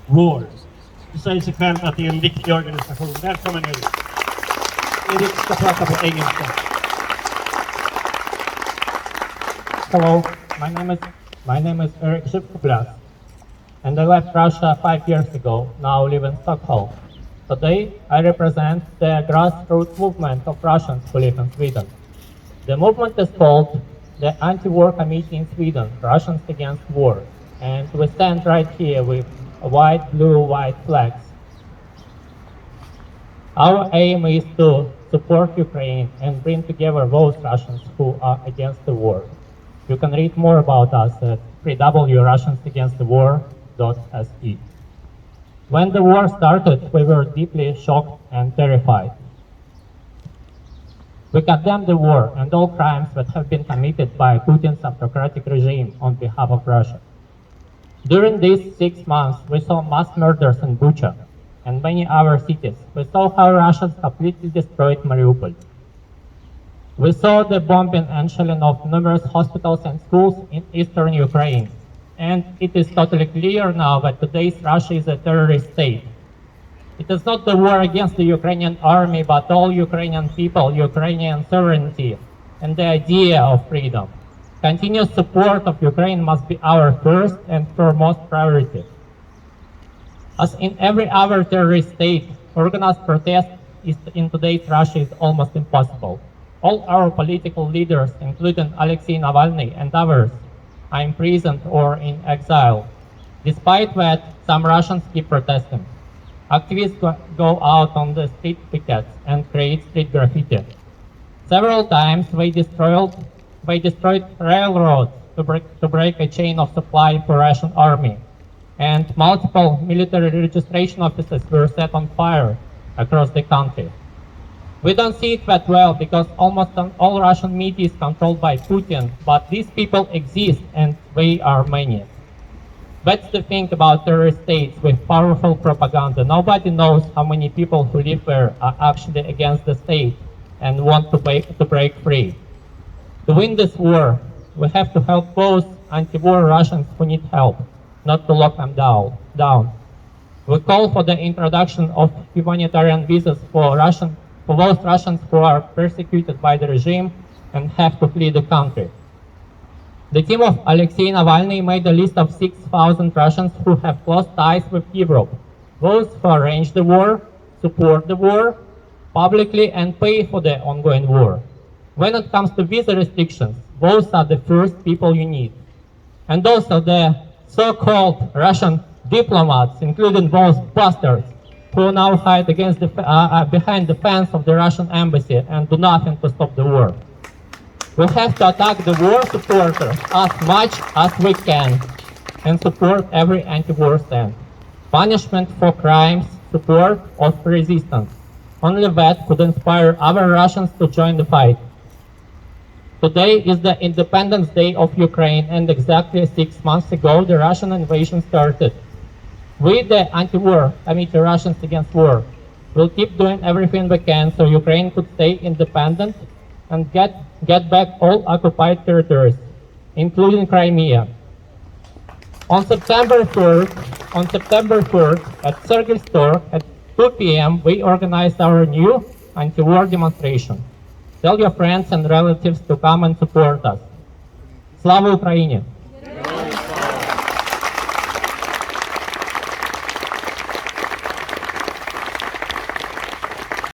war. Det säger sig själv att det är en viktig organisation. Välkommen Erik. Erik ska prata på engelska. Hello, my name is Erik Zhivkoplas, and I left Russia 5 years ago, now live in Stockholm. Today, I represent the grassroots movement of Russians who live in Sweden. The movement is called the Anti-War Committee in Sweden, Russians Against War, and we stand right here with white, blue, white flags. Our aim is to support Ukraine and bring together those Russians who are against the war. You can read more about us at www.russiansagainstthewar.se. When the war started, we were deeply shocked and terrified. We condemn the war and all crimes that have been committed by Putin's autocratic regime on behalf of Russia. During these 6 months, we saw mass murders in Bucha and many other cities. We saw how Russians completely destroyed Mariupol. We saw the bombing and shelling of numerous hospitals and schools in eastern Ukraine. And it is totally clear now that today's Russia is a terrorist state. It is not the war against the Ukrainian army, but all Ukrainian people, Ukrainian sovereignty, and the idea of freedom. Continuous support of Ukraine must be our first and foremost priority. As in every other terrorist state, organized protest in today's Russia is almost impossible. All our political leaders, including Alexei Navalny and others, are imprisoned or in exile. Despite that, some Russians keep protesting. Activists go out on the street pickets and create street graffiti. Several times they destroyed railroads to break a chain of supply for Russian army. And multiple military registration offices were set on fire across the country. We don't see it that well because almost all Russian media is controlled by Putin, but these people exist and they are many. That's the thing about terrorist states with powerful propaganda. Nobody knows how many people who live there are actually against the state and want to break free. To win this war, we have to help those anti-war Russians who need help, not to lock them down. We call for the introduction of humanitarian visas for those Russians who are persecuted by the regime and have to flee the country. The team of Alexei Navalny made a list of 6,000 Russians who have close ties with Europe. Those who arrange the war, support the war, publicly and pay for the ongoing war. When it comes to visa restrictions, those are the first people you need. And also the so-called Russian diplomats, including those bastards who now hide behind the fence of the Russian embassy and do nothing to stop the war. We have to attack the war supporters as much as we can and support every anti-war stand. Punishment for crimes, support of resistance. Only that could inspire other Russians to join the fight. Today is the Independence Day of Ukraine, and exactly 6 months ago the Russian invasion started. We, the Anti-War Committee Russians Against War, will keep doing everything we can so Ukraine could stay independent and get back all occupied territories, including Crimea. On September 4th at Sergei Store at 2 p.m., we organized our new anti-war demonstration. Tell your friends and relatives to come and support us. Slava Ukraini!